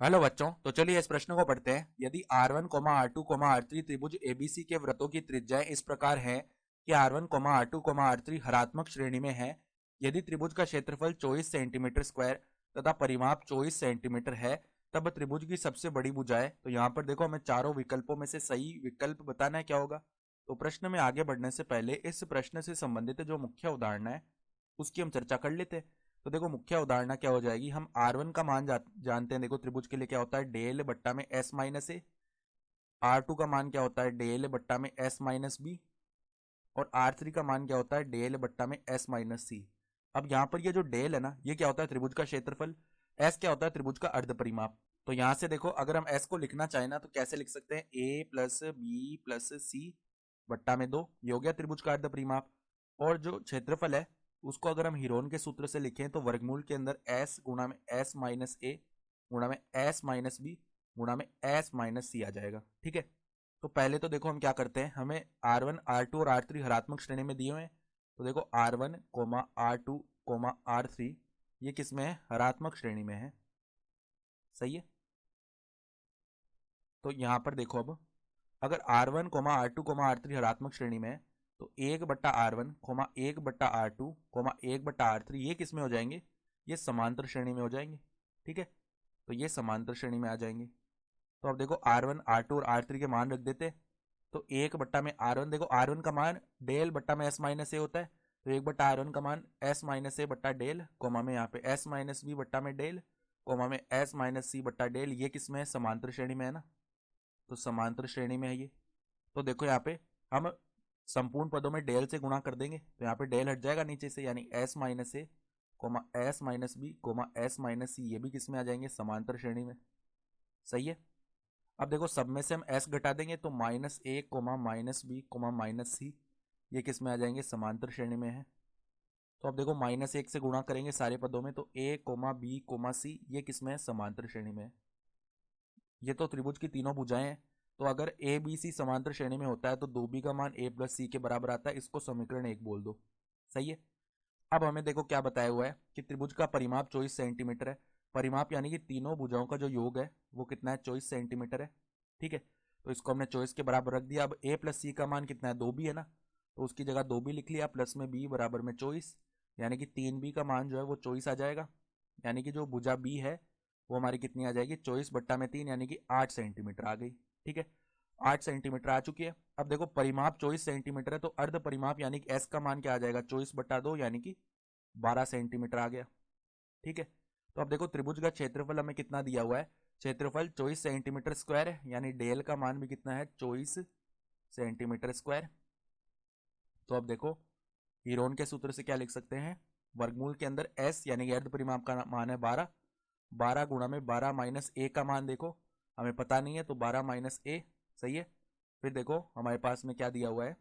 Hello बच्चों, तो चलिए इस प्रश्न को पढ़ते हैं। यदि R1, R2, R3 त्रिभुज ABC के वृत्तों की त्रिज्याएं इस प्रकार हैं कि R1, R2, R3 हरात्मक श्रेणी में है, यदि त्रिभुज का क्षेत्रफल 24 सेंटीमीटर स्क्वायर तथा परिमाप 24 सेंटीमीटर है, तब त्रिभुज की सबसे बड़ी भुजाएं। तो यहाँ पर देखो, हमें चारों विकल्पों में से सही विकल्प बताना है क्या होगा। तो प्रश्न में आगे बढ़ने से पहले इस प्रश्न से संबंधित जो मुख्य उदाहरण है उसकी हम चर्चा कर लेते हैं। तो देखो, मुख्य अवधारणा क्या हो जाएगी। हम R1 का मान जानते हैं। देखो, त्रिभुज के लिए क्या होता है, डेल बट्टा में S माइनस ए। R2 का मान क्या होता है, डेल बट्टा में S माइनस बी। और R3 का मान क्या होता है, डेल बट्टा में S माइनस सी। अब यहाँ पर ये जो डेल है ना, ये क्या होता है, त्रिभुज का क्षेत्रफल। S क्या होता है, त्रिभुज का अर्ध परिमाप। तो यहाँ से देखो, अगर हम S को लिखना चाहें ना, तो कैसे लिख सकते हैं, A प्लस बी प्लस सी बट्टा में 2, ये हो गया त्रिभुज का अर्ध परिमाप। और जो क्षेत्रफल है उसको अगर हम हीरोन के सूत्र से लिखें, तो वर्गमूल के अंदर S गुणा में S माइनस ए गुणा में S माइनस बी गुणा में S माइनस सी आ जाएगा। ठीक है, तो पहले तो देखो हम क्या करते हैं, हमें R1, R2 और R3 हरात्मक श्रेणी में दिए हुए हैं। तो देखो, R1, R2, R3 ये किस में है, हरात्मक श्रेणी में है। सही है। तो यहाँ पर देखो, अब अगर R1, R2, R3 हरात्मक श्रेणी में है, तो 1/R1, 1/R2, 1/R3 ये किस में हो जाएंगे, ये समांतर श्रेणी में हो जाएंगे। ठीक है, तो ये समांतर श्रेणी में आ जाएंगे। तो अब देखो, R1, R2 और R3 के मान रख देते हैं। तो 1 में R1, देखो R1 का मान डेल बट्टा में S माइनस ए होता है। तो 1/R1 का मान S माइनस ए बट्टा डेल, कोमा में यहाँ पे S माइनस बी बट्टा में डेल, कोमा में S माइनस सी बट्टा डेल, ये किस में है, समांतर श्रेणी में है ना। तो समांतर श्रेणी में है ये। तो देखो, यहाँ पे हम संपूर्ण पदों में डेल से गुणा कर देंगे, तो यहाँ पे डेल हट जाएगा नीचे से, यानी S minus A comma S minus B comma S minus C, ये भी किस में आ जाएंगे, समांतर श्रेणी में। सही है। अब देखो, सब में से हम S घटा देंगे, तो minus A comma minus B comma minus C, ये किस में आ जाएंगे, समांतर श्रेणी में है। तो अब देखो, -1 से गुणा करेंगे सारे पदों में, तो A comma B comma C ये किस में है, समांतर श्रेणी में है। ये तो त्रिभुज की तीनों भुजाएं हैं। तो अगर ए बी सी समांतर श्रेणी में होता है, तो 2b का मान a प्लस सी के बराबर आता है। इसको समीकरण 1 बोल दो। सही है। अब हमें देखो क्या बताया हुआ है कि त्रिभुज का परिमाप 24 सेंटीमीटर है। परिमाप यानी कि तीनों भुजाओं का जो योग है वो कितना है, 24 सेंटीमीटर है। ठीक है, तो इसको हमने 24 के बराबर रख दिया। अब a प्लस सी का मान कितना है, 2b है ना, तो उसकी जगह 2b लिख लिया, प्लस में b बराबर में 24, यानी कि 3b का मान जो है वो 24 आ जाएगा। यानी कि जो भुजा b है वो हमारी कितनी आ जाएगी, 24/3, यानी कि 8 सेंटीमीटर आ गई। ठीक है, 8 सेंटीमीटर आ चुकी है। अब देखो, परिमाप 24 सेंटीमीटर है, तो अर्ध परिमाप यानी कि S का मान क्या आ जाएगा, 24/2, यानी कि 12 सेंटीमीटर आ गया। ठीक है, तो अब देखो, त्रिभुज का क्षेत्रफल हमें कितना दिया हुआ है, क्षेत्रफल 24 सेंटीमीटर स्क्वायर है, यानी डेल का मान भी कितना है, 24 सेंटीमीटर स्क्वायर। तो अब देखो, हीरोन के सूत्र से क्या लिख सकते हैं, वर्गमूल के अंदर S यानी कि अर्ध परिमाप का मान है 12, 12 गुणा में 12 माइनस ए का मान देखो हमें पता नहीं है, तो 12 माइनस ए। सही है। फिर देखो, हमारे पास में क्या दिया हुआ है,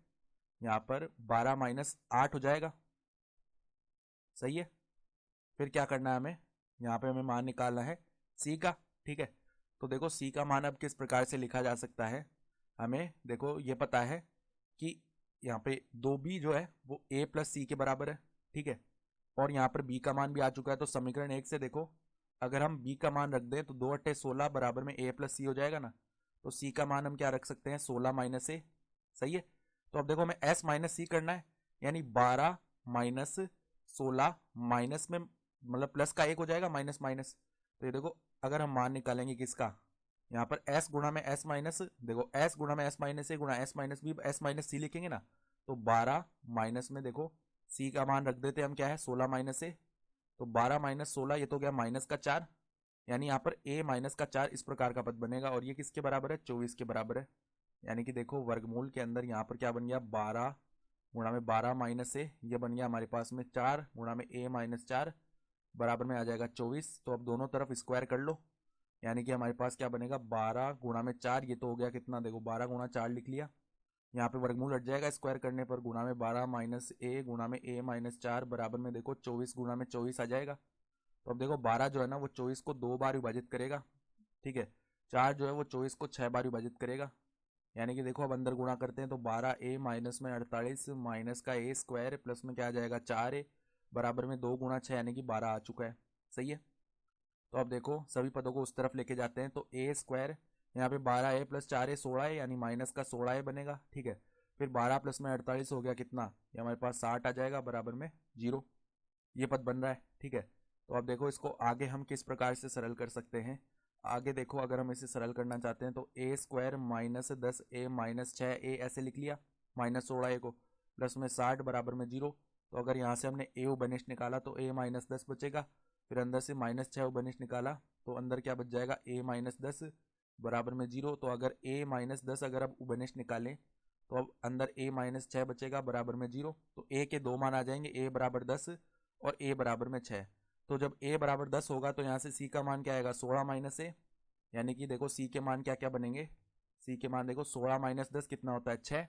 यहाँ पर 12 माइनस 8 हो जाएगा। सही है। फिर क्या करना है हमें, यहाँ पे हमें मान निकालना है सी का। ठीक है, तो देखो, सी का मान अब किस प्रकार से लिखा जा सकता है। हमें देखो ये पता है कि यहाँ पे 2b जो है वो a प्लस सी के बराबर है। ठीक है, और यहाँ पर b का मान भी आ चुका है। तो समीकरण 1 से देखो, अगर हम b का मान रख दें, तो 2/16 बराबर में a प्लस सी हो जाएगा ना। तो c का मान हम क्या रख सकते हैं, 16 माइनस ए। सही है। तो अब देखो, हमें s माइनस सी करना है, यानी 12 माइनस 16 माइनस में मतलब प्लस का 1 हो जाएगा, माइनस माइनस। तो ये देखो, अगर हम मान निकालेंगे किसका, यहाँ पर s गुणा में s माइनस, देखो s गुणा में s माइनस ए गुणा s minus B s minus C लिखेंगे ना, तो 12 माइनस में देखो c का मान रख देते हैं हम, क्या है, 16 माइनस ए। तो 12 माइनस 16, ये तो गया माइनस का 4, यानी यहाँ पर a माइनस का 4 इस प्रकार का पद बनेगा। और ये किसके बराबर है, 24 के बराबर है। यानी कि देखो, वर्गमूल के अंदर यहाँ पर क्या बन गया, 12 गुणा में 12 माइनस ए, ये बन गया हमारे पास में 4 गुणा में a माइनस 4 बराबर में आ जाएगा 24। तो अब दोनों तरफ स्क्वायर कर लो, यानी कि हमारे पास क्या बनेगा, 12 गुणा में 4, ये तो हो गया कितना, देखो 12 गुणा 4 लिख लिया। यहाँ पे वर्गमूल हट जाएगा स्क्वायर करने पर, गुणा में 12 माइनस ए गुणा में a माइनस 4 बराबर में देखो 24 गुणा में 24 आ जाएगा। तो अब देखो, 12 जो है ना वो 24 को 2 बार विभाजित करेगा। ठीक है, 4 जो है वो 24 को 6 बार विभाजित करेगा। यानी कि देखो, अब अंदर गुणा करते हैं, तो 12a माइनस में 48 माइनस का a स्क्वायर प्लस में क्या आ जाएगा, 4a बराबर में 2 गुणा 6, यानी कि 12 आ चुका है। सही है। तो अब देखो सभी पदों को उस तरफ लेके जाते हैं, तो ए स्क्वायर यहाँ पे 12a प्लस 4a 16 है, यानी माइनस का 16a बनेगा। ठीक है, फिर 12 प्लस में 48 हो गया कितना, ये हमारे पास 60 आ जाएगा, बराबर में 0। ये पद बन रहा है। ठीक है, तो अब देखो इसको आगे हम किस प्रकार से सरल कर सकते हैं। आगे देखो, अगर हम इसे सरल करना चाहते हैं तो ए square minus 10a minus 6a ऐसे लिख लिया, माइनस 16a को, प्लस में 60 बराबर में 0। तो अगर यहाँ से हमने a उबनिष्ठ निकाला तो a माइनस 10 बचेगा, फिर अंदर से माइनस 6 उबनिष्ठ निकाला तो अंदर क्या बच जाएगा, a माइनस 10 बराबर में 0। तो अगर a माइनस 10 अगर अब उबनिष्ठ निकालें तो अब अंदर a माइनस 6 बचेगा बराबर में 0। तो a के दो मान आ जाएंगे, a बराबर 10 और a बराबर में 6। तो जब a बराबर 10 होगा तो यहाँ से c का मान क्या आएगा, 16 माइनस a, यानी कि देखो c के मान क्या क्या बनेंगे। c के मान देखो 16 माइनस 10 कितना होता है, 6,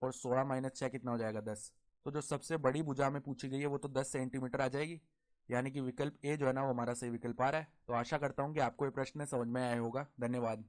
और 16 माइनस 6 कितना हो जाएगा, 10। तो जो सबसे बड़ी भुजा में पूछी गई है वो तो 10 सेंटीमीटर आ जाएगी, यानी कि विकल्प ए जो है ना वो हमारा सही विकल्प आ रहा है। तो आशा करता हूँ कि आपको ये प्रश्न समझ में आया होगा। धन्यवाद।